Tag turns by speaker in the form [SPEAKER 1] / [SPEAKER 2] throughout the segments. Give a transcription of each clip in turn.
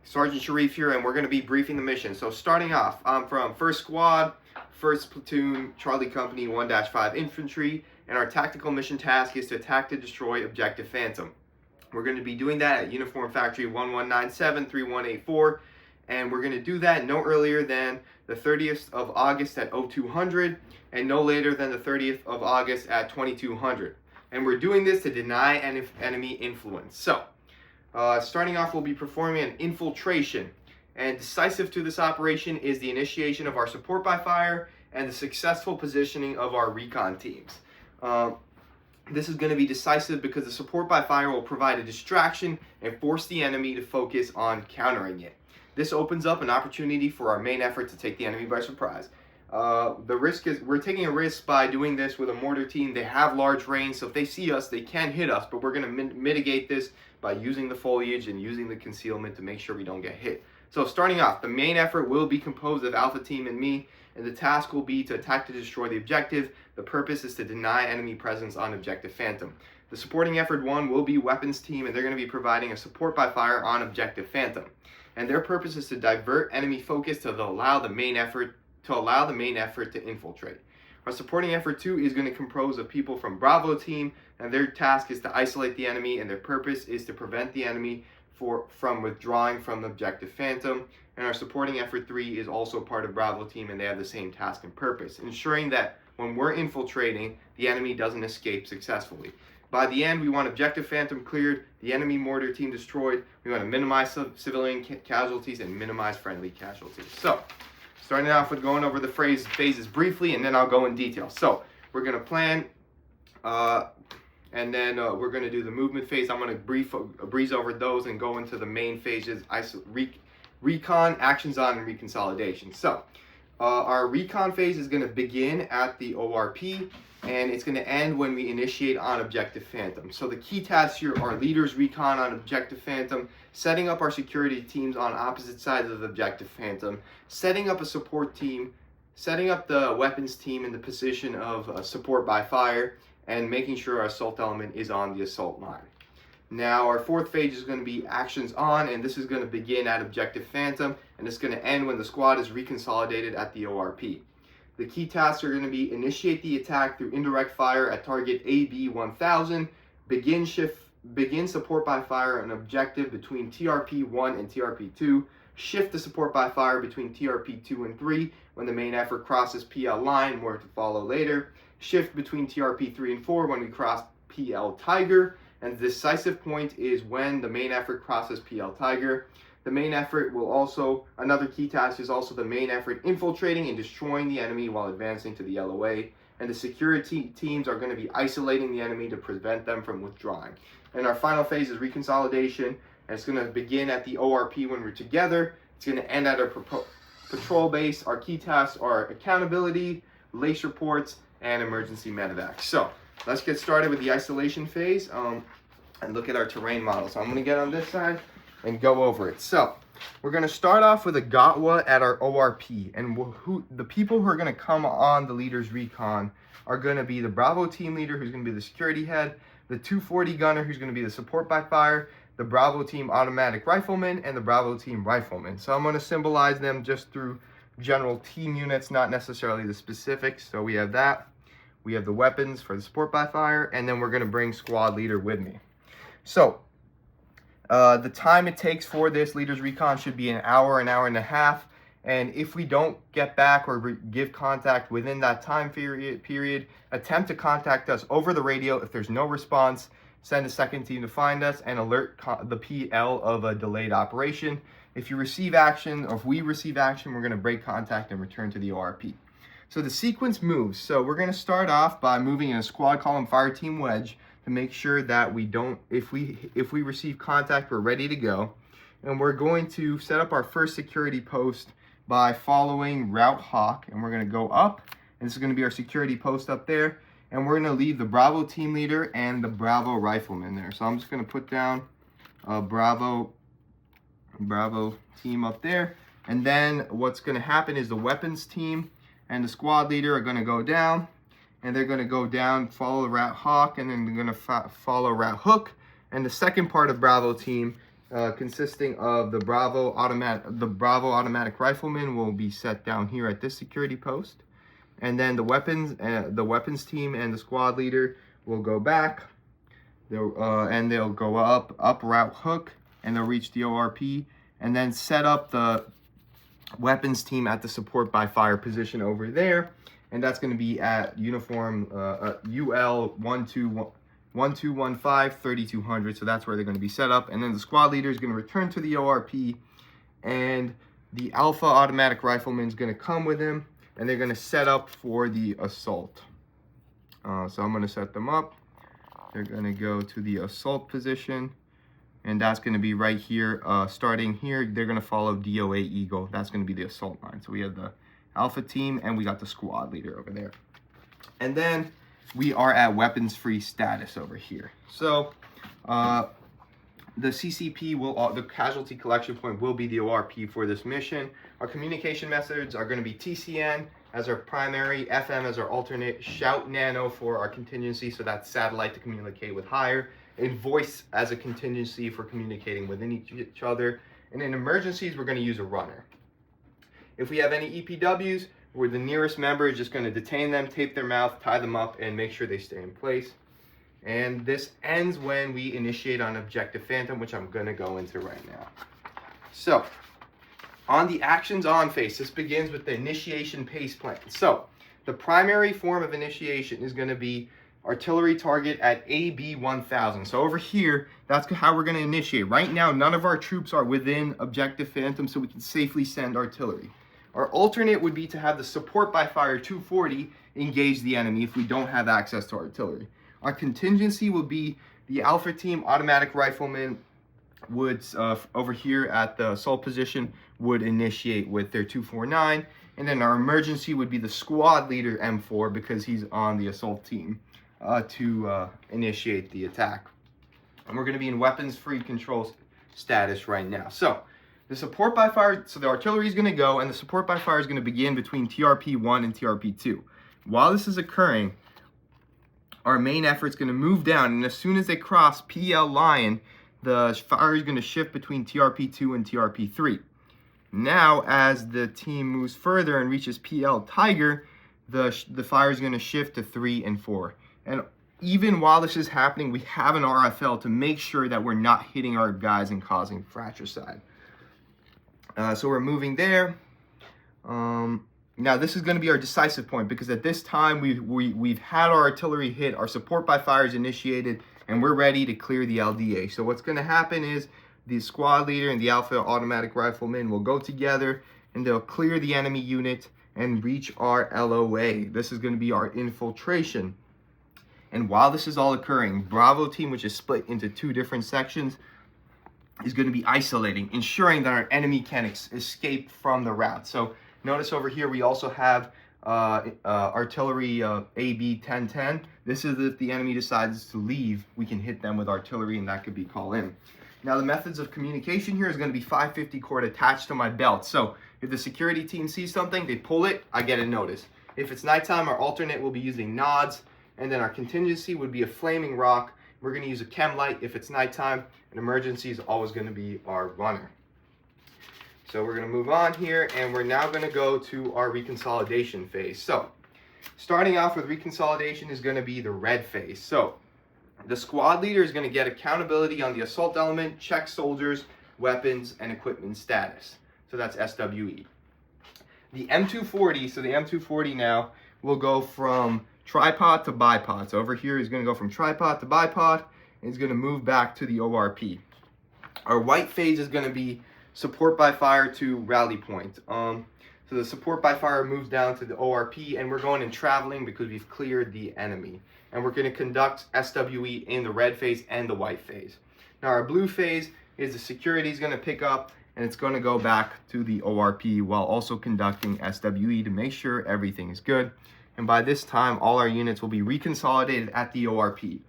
[SPEAKER 1] Sergeant Sharif here, and we're going to be briefing the mission. So starting off, I'm from 1st Squad, 1st Platoon, Charlie Company, 1-5 Infantry, and our tactical mission task is to attack to destroy Objective Phantom. We're going to be doing that at Uniform Factory 1197-3184, and we're going to do that no earlier than the 30th of August at 0200, and no later than the 30th of August at 2200. And we're doing this to deny enemy influence. So, starting off, we'll be performing an infiltration, and decisive to this operation is the initiation of our support by fire and the successful positioning of our recon teams. This is going to be decisive because the support by fire will provide a distraction and force the enemy to focus on countering it. This opens up an opportunity for our main effort to take the enemy by surprise. The risk is we're taking a risk by doing this with a mortar team. They have large range, so if they see us, they can hit us, but we're going to mitigate this by using the foliage and using the concealment to make sure we don't get hit. So starting off, the main effort will be composed of Alpha Team and me, and the task will be to attack to destroy the objective. The purpose is to deny enemy presence on Objective Phantom. The supporting effort 1 will be Weapons Team, and they're going to be providing a support by fire on Objective Phantom. And their purpose is to divert enemy focus to allow the main effort to infiltrate. Our supporting effort 2 is going to compose of people from Bravo Team, and their task is to isolate the enemy, and their purpose is to prevent the enemy from withdrawing from the Objective Phantom. And our supporting effort 3 is also part of Bravo Team, and they have the same task and purpose, ensuring that when we're infiltrating, the enemy doesn't escape successfully. By the end, we want Objective Phantom cleared, the enemy mortar team destroyed. We want to minimize civilian casualties and minimize friendly casualties. So, starting off with going over the phases briefly, and then I'll go in detail. So, we're going to plan, and then we're going to do the movement phase. I'm going to breeze over those and go into the main phases, recon, actions on, and reconsolidation. So, our recon phase is going to begin at the ORP, and it's going to end when we initiate on Objective Phantom. So the key tasks here are leaders recon on Objective Phantom, setting up our security teams on opposite sides of the Objective Phantom, setting up a support team, setting up the weapons team in the position of support by fire, and making sure our assault element is on the assault line. Now our fourth phase is going to be actions on, and this is going to begin at Objective Phantom, and it's going to end when the squad is reconsolidated at the ORP. The key tasks are going to be initiate the attack through indirect fire at target AB1000, begin support by fire on objective between TRP1 and TRP2, shift the support by fire between TRP2 and 3 when the main effort crosses PL line, more to follow later, shift between TRP3 and 4 when we cross PL Tiger, and the decisive point is when the main effort crosses PL Tiger. The main effort will also, another key task is also the main effort infiltrating and destroying the enemy while advancing to the LOA. And the security teams are going to be isolating the enemy to prevent them from withdrawing. And our final phase is reconsolidation, and it's going to begin at the ORP when we're together. It's going to end at our patrol base. Our key tasks are accountability, lace reports, and emergency medevac. So let's get started with the isolation phase and look at our terrain model. So I'm going to get on this side and go over it. So we're going to start off with a Gatwa at our ORP, and the people who are going to come on the leader's recon are going to be the Bravo team leader, who's going to be the security head, the 240 gunner, who's going to be the support by fire, the Bravo team automatic rifleman, and the Bravo team rifleman. So I'm going to symbolize them just through general team units, not necessarily the specifics. So we have that. We have the weapons for the support by fire, and then we're going to bring squad leader with me. So the time it takes for this leader's recon should be an hour and a half. And if we don't get back or give contact within that time period, attempt to contact us over the radio. If there's no response, send a second team to find us and alert the PL of a delayed operation. If you receive action, or if we receive action, we're going to break contact and return to the ORP. So the sequence moves. So we're going to start off by moving in a squad column fire team wedge to make sure that we don't, if we receive contact, we're ready to go. And we're going to set up our first security post by following Route Hawk, and we're going to go up, and this is going to be our security post up there, and we're going to leave the Bravo team leader and the Bravo rifleman there. So I'm just going to put down a Bravo team up there, and then what's going to happen is the weapons team and the squad leader are going to go down, and they're going to go down, follow Route Hawk, and then they're going to follow Route Hook, and the second part of Bravo team consisting of the Bravo automatic rifleman will be set down here at this security post, and then the weapons team and the squad leader will go back. They'll go up route hook, and they'll reach the ORP, and then set up the weapons team at the support by fire position over there, and that's going to be at uniform UL 1215 3200. So that's where they're going to be set up, and then the squad leader is going to return to the ORP, and the Alpha automatic rifleman is going to come with him, and they're going to set up for the assault. So I'm going to set them up. They're going to go to the assault position, and that's going to be right here. Starting here, they're going to follow DOA Eagle. That's going to be the assault line. So we have the Alpha team, and we got the squad leader over there. And then we are at weapons free status over here. So the CCP will, the casualty collection point will be the ORP for this mission. Our communication methods are going to be TCN as our primary, FM as our alternate, Shout Nano for our contingency, so that's satellite to communicate with higher, and voice as a contingency for communicating within each other. And in emergencies, we're going to use a runner. If we have any EPWs, where the nearest member is just going to detain them, tape their mouth, tie them up, and make sure they stay in place. And this ends when we initiate on Objective Phantom, which I'm going to go into right now. So, on the actions on phase, this begins with the initiation pace plan. So, the primary form of initiation is going to be artillery target at AB 1000. So over here, that's how we're going to initiate. Right now, none of our troops are within Objective Phantom, so we can safely send artillery. Our alternate would be to have the support by fire 240 engage the enemy if we don't have access to artillery. Our contingency will be the Alpha team automatic rifleman would, over here at the assault position, would initiate with their 249. And then our emergency would be the squad leader M4 because he's on the assault team to initiate the attack. And we're going to be in weapons free control status right now. So the support by fire, so the artillery is going to go, and the support by fire is going to begin between TRP-1 and TRP-2. While this is occurring, our main effort is going to move down, and as soon as they cross PL Lion, the fire is going to shift between TRP-2 and TRP-3. Now, as the team moves further and reaches PL Tiger, the fire is going to shift to 3 and 4. And even while this is happening, we have an RFL to make sure that we're not hitting our guys and causing fratricide. So we're moving there. Now this is going to be our decisive point, because at this time we've had our artillery hit, our support by fire is initiated, and we're ready to clear the LDA. So what's going to happen is the squad leader and the Alpha automatic rifleman will go together, and they'll clear the enemy unit and reach our LOA. This is going to be our infiltration. And while this is all occurring, Bravo team, which is split into 2 different sections, is going to be isolating, ensuring that our enemy can escape from the route. So notice over here we also have artillery AB 1010. This is if the enemy decides to leave, we can hit them with artillery, and that could be call in. Now the methods of communication here is going to be 550 cord attached to my belt. So if the security team sees something, they pull it, I get a notice. If it's nighttime, our alternate will be using nods, and then our contingency would be a flaming rock. We're going to use a chem light if it's nighttime. An emergency is always going to be our runner. So we're going to move on here, and we're now going to go to our reconsolidation phase. So starting off with reconsolidation is going to be the red phase. So the squad leader is going to get accountability on the assault element, check soldiers, weapons, and equipment status. So that's SWE. The M240, so the M240 now will go from tripod to bipod. So over here is going to go from tripod to bipod, and it's going to move back to the ORP. Our white phase is going to be support by fire to rally point. So the support by fire moves down to the ORP, and we're going and traveling because we've cleared the enemy. And we're going to conduct SWE in the red phase and the white phase. Now our blue phase is the security is going to pick up, and it's going to go back to the ORP while also conducting SWE to make sure everything is good. And by this time, all our units will be reconsolidated at the ORP.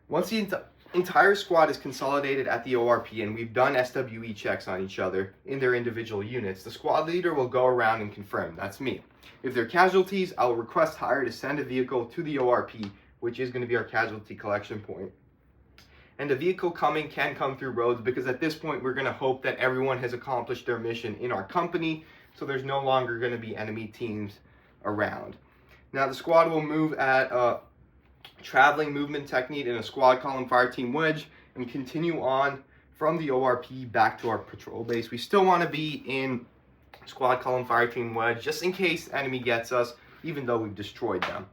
[SPEAKER 1] Once the entire squad is consolidated at the ORP and we've done SWE checks on each other in their individual units, the squad leader will go around and confirm. That's me. If they're casualties, I will request hire to send a vehicle to the ORP, which is going to be our casualty collection point. And the vehicle coming can come through roads, because at this point we're going to hope that everyone has accomplished their mission in our company, so there's no longer going to be enemy teams around. Now the squad will move at a traveling movement technique in a squad column fire team wedge and continue on from the ORP back to our patrol base. We still want to be in squad column fire team wedge just in case the enemy gets us, even though we've destroyed them.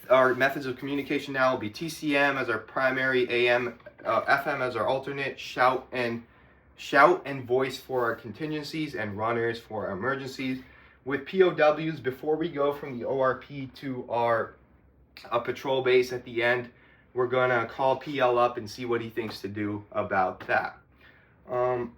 [SPEAKER 1] Our methods of communication now will be TCM as our primary, AM, FM as our alternate, shout and voice for our contingencies, and runners for our emergencies. With POWs, before we go from the ORP to our patrol base at the end, we're gonna call PL up and see what he thinks to do about that. And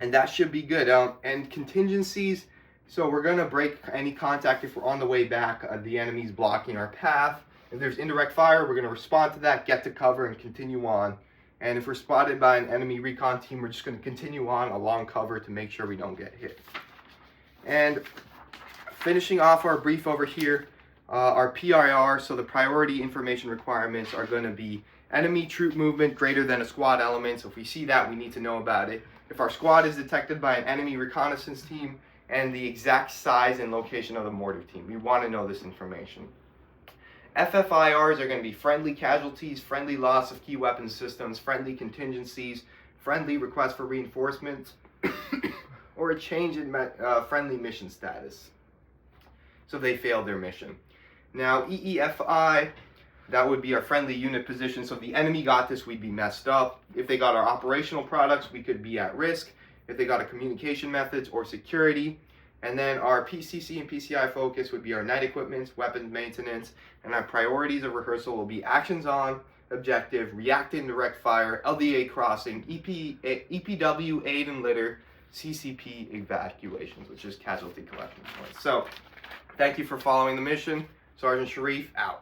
[SPEAKER 1] that should be good. And contingencies, so we're gonna break any contact if we're on the way back, the enemy's blocking our path. If there's indirect fire, we're gonna respond to that, get to cover, and continue on. And if we're spotted by an enemy recon team, we're just gonna continue on along cover to make sure we don't get hit. And finishing off our brief over here, our PIR, so the priority information requirements are gonna be enemy troop movement greater than a squad element. So if we see that, we need to know about it. If our squad is detected by an enemy reconnaissance team, and the exact size and location of the mortar team. We want to know this information. FFIRs are going to be friendly casualties, friendly loss of key weapon systems, friendly contingencies, friendly request for reinforcements, or a change in friendly mission status. So they failed their mission. Now EEFI, that would be our friendly unit position. So if the enemy got this, we'd be messed up. If they got our operational products, we could be at risk. If they got a communication methods or security. And then our PCC and PCI focus would be our night equipment, weapons maintenance, and our priorities of rehearsal will be actions on, objective, react and direct fire, LDA crossing, EPW, aid and litter, CCP evacuations, which is casualty collection points. So thank you for following the mission. Sergeant Sharif out.